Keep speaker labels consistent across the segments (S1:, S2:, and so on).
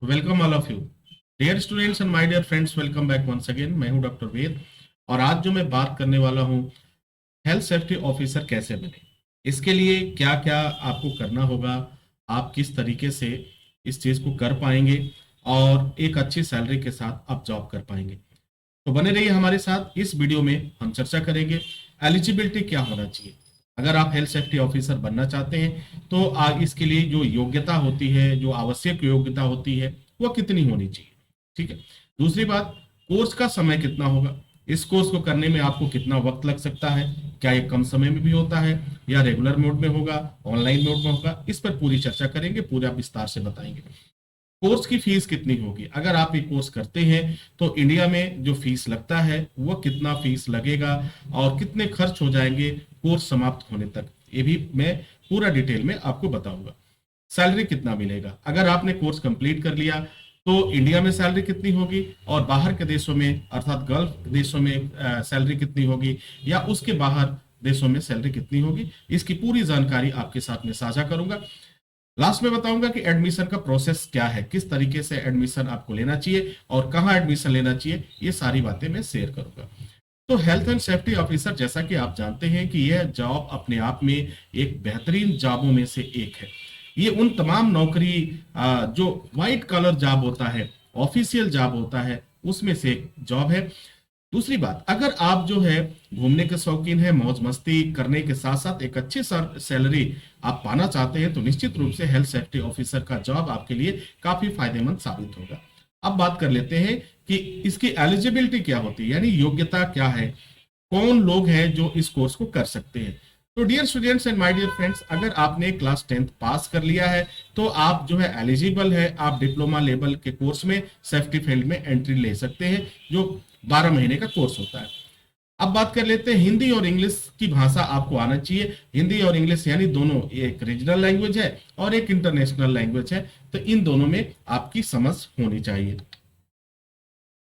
S1: Welcome all of you dear students and my dear friends. Welcome back once again. मैं हूं doctor वेद और आज जो मैं बात करने वाला हूं हेल्थ सेफ्टी ऑफिसर कैसे बने, इसके लिए क्या क्या आपको करना होगा, आप किस तरीके से इस चीज को कर पाएंगे और एक अच्छी सैलरी के साथ आप जॉब कर पाएंगे। तो बने रहिए हमारे साथ। इस वीडियो में हम चर्चा करेंगे एलिजिबिलिटी क्या होना चाहिए। अगर आप हेल्थ सेफ्टी ऑफिसर बनना चाहते हैं तो इसके लिए जो योग्यता होती है, जो आवश्यक योग्यता होती है, वह कितनी होनी चाहिए। ठीक है। दूसरी बात, कोर्स का समय कितना होगा, इस कोर्स को करने में आपको कितना वक्त लग सकता है, क्या ये कम समय में भी होता है या रेगुलर मोड में होगा, ऑनलाइन मोड में होगा, इस पर पूरी चर्चा करेंगे, पूरा विस्तार से बताएंगे। कोर्स की फीस कितनी होगी, अगर आप ये कोर्स करते हैं तो इंडिया में जो फीस लगता है वो कितना फीस लगेगा और कितने खर्च हो जाएंगे कोर्स समाप्त होने तक, ये भी मैं पूरा डिटेल में आपको बताऊंगा। सैलरी कितना मिलेगा, अगर आपने कोर्स कंप्लीट कर लिया तो इंडिया में सैलरी कितनी होगी और बाहर के देशों में अर्थात गल्फ देशों में सैलरी कितनी होगी या उसके बाहर देशों में सैलरी कितनी होगी, इसकी पूरी जानकारी आपके साथ में साझा करूंगा। लास्ट में बताऊंगा कि एडमिशन का प्रोसेस क्या है, किस तरीके से एडमिशन आपको लेना चाहिए और कहाँ एडमिशन लेना चाहिए, ये सारी बातें मैं शेयर करूंगा। तो हेल्थ एंड सेफ्टी ऑफिसर, जैसा कि आप जानते हैं कि यह जॉब अपने आप में एक बेहतरीन जॉबों में से एक है। ये उन तमाम नौकरी जो व्हाइट कॉलर जॉब होता है, ऑफिशियल जॉब होता है, उसमें से एक जॉब है। दूसरी बात, अगर आप जो है घूमने के शौकीन है, मौज मस्ती करने के साथ साथ एक अच्छी सैलरी आप पाना चाहते हैं तो निश्चित रूप से हेल्थ सेफ्टी ऑफिसर का जॉब आपके लिए काफी फायदेमंद साबित होगा। अब बात कर लेते हैं कि इसकी एलिजिबिलिटी क्या होती है, यानी योग्यता क्या है, कौन लोग हैं जो इस कोर्स को कर सकते हैं। तो dear students and my dear friends, अगर आपने क्लास 10th पास कर लिया है तो आप जो है एलिजिबल है, आप डिप्लोमा लेवल के कोर्स में सेफ्टी फील्ड में एंट्री ले सकते हैं, जो 12 महीने का कोर्स होता है। अब बात कर लेते हैं हिंदी और इंग्लिश की भाषा आपको आना चाहिए। हिंदी और इंग्लिश यानी दोनों, एक रीजनल लैंग्वेज है और एक इंटरनेशनल लैंग्वेज है, तो इन दोनों में आपकी समझ होनी चाहिए।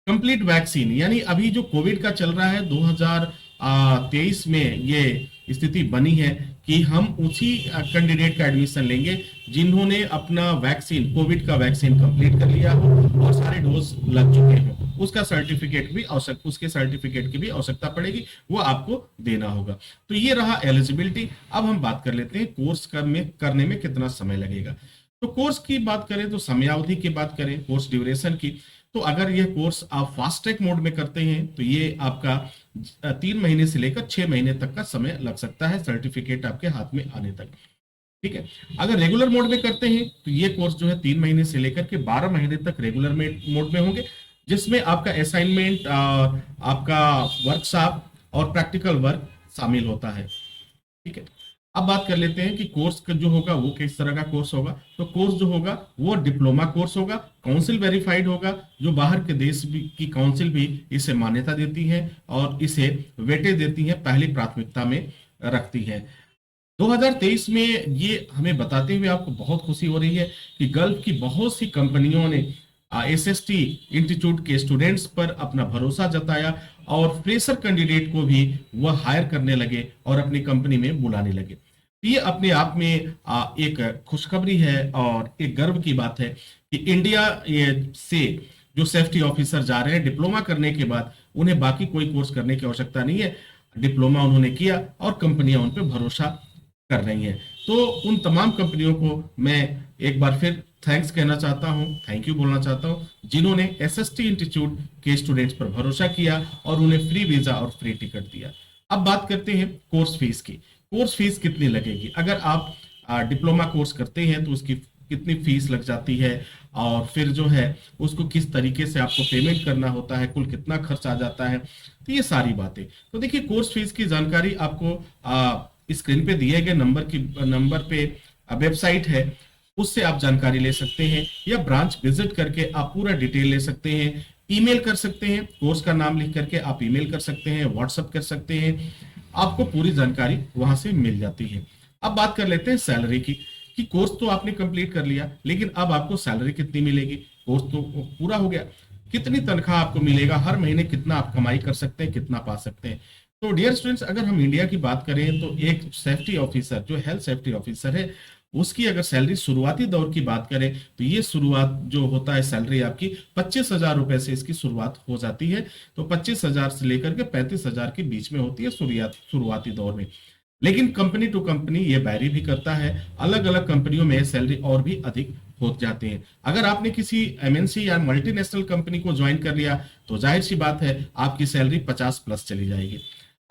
S1: कंप्लीट वैक्सीन, यानी अभी जो कोविड का चल रहा है 2023 में ये स्थिति बनी है कि हम उसी कैंडिडेट का एडमिशन लेंगे जिन्होंने अपना वैक्सीन, कोविड का वैक्सीन कंप्लीट कर लिया हो और सारे डोज लग चुके हो। उसका सर्टिफिकेट भी आवश्यक, उसके सर्टिफिकेट की भी आवश्यकता पड़ेगी, वो आपको देना होगा। तो ये रहा एलिजिबिलिटी। अब हम बात कर लेते हैं कोर्स करने में कितना समय लगेगा। तो कोर्स की बात करें तो समयावधि की बात करें, कोर्स ड्यूरेशन की, तो अगर यह कोर्स आप फास्ट ट्रैक मोड में करते हैं तो ये आपका 3 महीने से लेकर 6 महीने तक का समय लग सकता है सर्टिफिकेट आपके हाथ में आने तक। ठीक है। अगर रेगुलर मोड में करते हैं तो ये कोर्स जो है 3 महीने से लेकर के 12 महीने तक रेगुलर मोड में होंगे, जिसमें आपका असाइनमेंट, आपका वर्कशॉप और प्रैक्टिकल वर्क शामिल होता है। ठीक है। अब बात कर लेते हैं कि कोर्स जो होगा वो किस तरह का कोर्स होगा। तो कोर्स जो होगा वो डिप्लोमा कोर्स होगा, काउंसिल वेरीफाइड होगा, जो बाहर के देश की काउंसिल भी इसे मान्यता देती है और इसे वेटेज देती है, पहली प्राथमिकता में रखती है। 2023 में ये हमें बताते हुए आपको बहुत खुशी हो रही है कि गल्फ की बहुत सी कंपनियों ने एसएसटी इंस्टीट्यूट के स्टूडेंट्स पर अपना भरोसा जताया और फ्रेशर कैंडिडेट को भी वह हायर करने लगे और अपनी कंपनी में बुलाने लगे। ये अपने आप में एक खुशखबरी है और एक गर्व की बात है कि इंडिया से जो सेफ्टी ऑफिसर जा रहे हैं डिप्लोमा करने के बाद, उन्हें बाकी कोई कोर्स करने की आवश्यकता नहीं है। डिप्लोमा उन्होंने किया और कंपनियां उन पर भरोसा कर रही हैं। तो उन तमाम कंपनियों को मैं एक बार फिर थैंक्स कहना चाहता हूं, थैंक यू बोलना चाहता हूं, जिन्होंने एसएसटी इंस्टीट्यूट के स्टूडेंट्स पर भरोसा किया और उन्हें फ्री वीजा और फ्री टिकट दिया। अब बात करते हैं कोर्स फीस की। कोर्स फीस कितनी लगेगी, अगर आप डिप्लोमा कोर्स करते हैं तो उसकी कितनी फीस लग जाती है और फिर जो है उसको किस तरीके से आपको पेमेंट करना होता है, कुल कितना खर्च आ जाता है, तो ये सारी बातें। तो देखिए, कोर्स फीस की जानकारी आपको स्क्रीन पे दिए गए नंबर पे वेबसाइट है, उससे आप जानकारी ले सकते हैं या ब्रांच विजिट करके आप पूरा डिटेल ले सकते हैं। ईमेल कर सकते हैं, कोर्स का नाम लिख करके आप ईमेल कर सकते हैं, व्हाट्सएप कर सकते हैं, आपको पूरी जानकारी वहां से मिल जाती है। अब बात कर लेते हैं सैलरी की, कि कोर्स तो आपने कंप्लीट कर लिया लेकिन अब आपको सैलरी कितनी मिलेगी। कोर्स तो पूरा हो गया, कितनी तनख्वाह आपको मिलेगा, हर महीने कितना आप कमाई कर सकते हैं, कितना पा सकते हैं। तो डियर स्टूडेंट्स, अगर हम इंडिया की बात करें तो एक सेफ्टी ऑफिसर जो हेल्थ सेफ्टी ऑफिसर है उसकी अगर सैलरी शुरुआती दौर की बात करें तो ये शुरुआत जो होता है सैलरी आपकी 25,000 रुपए से इसकी शुरुआत हो जाती है। तो 25,000 से लेकर के 35,000 के बीच में होती है शुरुआती दौर में। लेकिन कंपनी टू कंपनी ये वैरी भी करता है, अलग अलग कंपनियों में सैलरी और भी अधिक हो जाते हैं। अगर आपने किसी एमएनसी या मल्टीनेशनल कंपनी को ज्वाइन कर लिया तो जाहिर सी बात है आपकी सैलरी 50 प्लस चली जाएगी।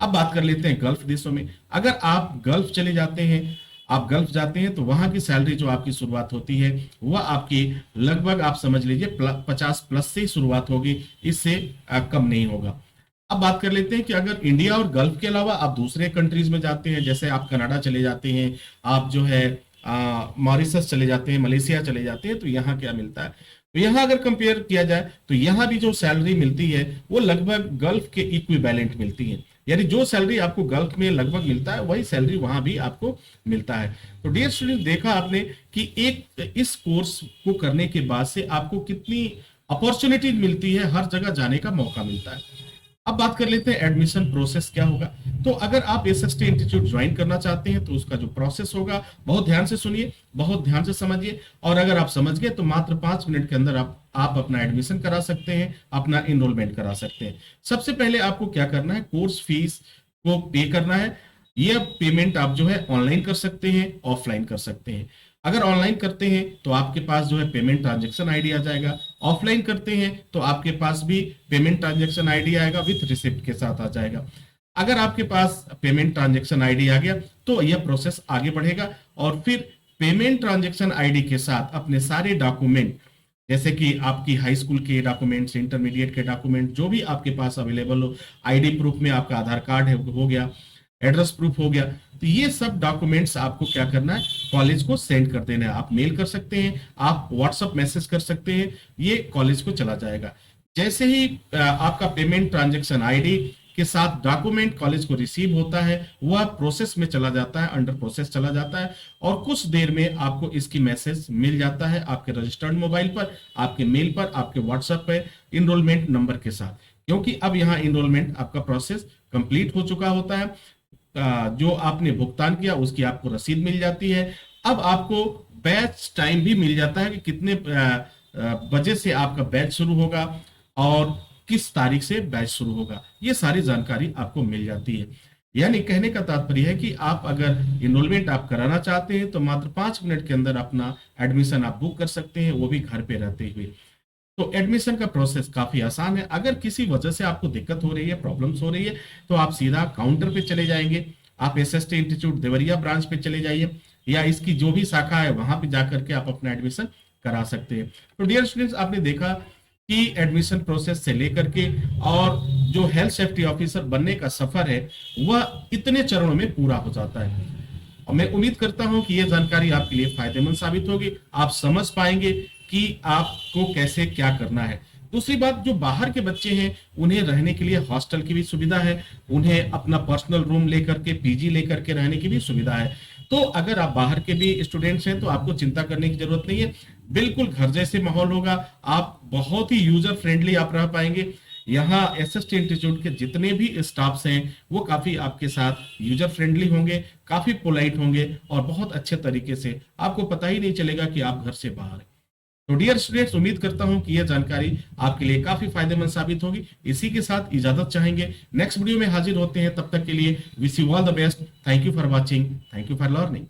S1: अब बात कर लेते हैं गल्फ देशों में। अगर आप गल्फ चले जाते हैं, आप गल्फ जाते हैं तो वहां की सैलरी जो आपकी शुरुआत होती है वह आपकी लगभग आप समझ लीजिए 50 प्लस से ही शुरुआत होगी, इससे कम नहीं होगा। अब बात कर लेते हैं कि अगर इंडिया और गल्फ के अलावा आप दूसरे कंट्रीज में जाते हैं, जैसे आप कनाडा चले जाते हैं, आप जो है मॉरिशस चले जाते हैं, मलेशिया चले जाते हैं, तो यहाँ क्या मिलता है। तो यहाँ अगर कंपेयर किया जाए तो यहाँ भी जो सैलरी मिलती है वो लगभग गल्फ के इक्विवेलेंट मिलती है, यानी जो सैलरी आपको गल्फ में लगभग मिलता है वही सैलरी वहां भी आपको मिलता है। तो डियर स्टूडेंट, देखा आपने कि एक इस कोर्स को करने के बाद से आपको कितनी अपॉर्चुनिटी मिलती है, हर जगह जाने का मौका मिलता है। अब बात कर लेते हैं एडमिशन प्रोसेस क्या होगा। तो अगर आप एसएसटी इंस्टीट्यूट ज्वाइन करना चाहते हैं तो उसका जो प्रोसेस होगा बहुत ध्यान से सुनिए, बहुत ध्यान से समझिए, और अगर आप समझ गए तो मात्र 5 मिनट के अंदर आप अपना एडमिशन करा सकते हैं, अपना इनरोलमेंट करा सकते हैं। सबसे पहले आपको क्या करना है, कोर्स फीस को पे करना है। यह पेमेंट आप जो है ऑनलाइन कर सकते हैं, ऑफलाइन कर सकते हैं। अगर ऑनलाइन करते हैं तो आपके पास जो है पेमेंट ट्रांजैक्शन आईडी आ जाएगा, ऑफलाइन करते हैं तो आपके पास भी पेमेंट ट्रांजैक्शन आईडी आएगा, विथ रिसिप्ट के साथ आ जाएगा। अगर आपके पास पेमेंट ट्रांजैक्शन आईडी आ गया तो यह प्रोसेस आगे बढ़ेगा, और फिर पेमेंट ट्रांजैक्शन आईडी के साथ अपने सारे डॉक्यूमेंट, जैसे कि आपकी हाई स्कूल के डॉक्यूमेंट्स, इंटरमीडिएट के डॉक्यूमेंट, जो भी आपके पास अवेलेबल हो, आईडी प्रूफ में आपका आधार कार्ड है हो गया, एड्रेस प्रूफ हो गया, तो ये सब डॉक्यूमेंट्स आपको क्या करना है, कॉलेज को सेंड कर देना है। आप मेल कर सकते हैं, आप व्हाट्सएप मैसेज कर सकते हैं, ये कॉलेज को चला जाएगा। जैसे ही आपका पेमेंट ट्रांजैक्शन आईडी के साथ डॉक्यूमेंट कॉलेज को रिसीव होता है, वह प्रोसेस में चला जाता है, अंडर प्रोसेस चला जाता है, और कुछ देर में आपको इसकी मैसेज मिल जाता है आपके रजिस्टर्ड मोबाइल पर, आपके मेल पर, आपके व्हाट्सएप पर, इनरोलमेंट नंबर के साथ। क्योंकि अब यहाँ इनरोलमेंट आपका प्रोसेस कंप्लीट हो चुका होता है, जो आपने भुगतान किया उसकी आपको रसीद मिल जाती है। अब आपको बैच टाइम भी मिल जाता है कि कितने बजे से आपका बैच शुरू होगा और किस तारीख से बैच शुरू होगा, ये सारी जानकारी आपको मिल जाती है। यानी कहने का तात्पर्य है कि आप अगर इनरोलमेंट आप कराना चाहते हैं तो मात्र 5 मिनट के अंदर अपना एडमिशन आप बुक कर सकते हैं, वो भी घर पे रहते हुए। तो एडमिशन का प्रोसेस काफी आसान है। अगर किसी वजह से आपको दिक्कत हो रही है, प्रॉब्लम्स हो रही है, तो आप सीधा काउंटर पे चले जाएंगे, आप एसएसटी इंस्टीट्यूट देवरिया ब्रांच पे चले जाइए, या इसकी जो भी शाखा है वहां पे जाकर के आप अपना एडमिशन करा सकते हैं। तो डियर स्टूडेंट्स, आपने देखा कि एडमिशन प्रोसेस से लेकर के और जो हेल्थ सेफ्टी ऑफिसर बनने का सफर है वह इतने चरणों में पूरा हो जाता है। और मैं उम्मीद करता हूं कि यह जानकारी आपके लिए फायदेमंद साबित होगी, आप समझ पाएंगे कि आपको कैसे क्या करना है। दूसरी बात, जो बाहर के बच्चे हैं उन्हें रहने के लिए हॉस्टल की भी सुविधा है, उन्हें अपना पर्सनल रूम लेकर के, पीजी लेकर के रहने की भी सुविधा है। तो अगर आप बाहर के भी स्टूडेंट्स हैं तो आपको चिंता करने की जरूरत नहीं है, बिल्कुल घर जैसे माहौल होगा, आप बहुत ही यूजर फ्रेंडली आप रह पाएंगे। यहाँ एसएसटी इंस्टीट्यूट के जितने भी स्टाफ्स हैं वो काफी आपके साथ यूजर फ्रेंडली होंगे, काफी पोलाइट होंगे, और बहुत अच्छे तरीके से आपको पता ही नहीं चलेगा कि आप घर से बाहर हैं। तो डियर स्टूडेंट्स, उम्मीद करता हूं कि यह जानकारी आपके लिए काफी फायदेमंद साबित होगी। इसी के साथ इजाजत चाहेंगे, नेक्स्ट वीडियो में हाजिर होते हैं, तब तक के लिए wish you all the best. Thank you for watching, thank you for learning.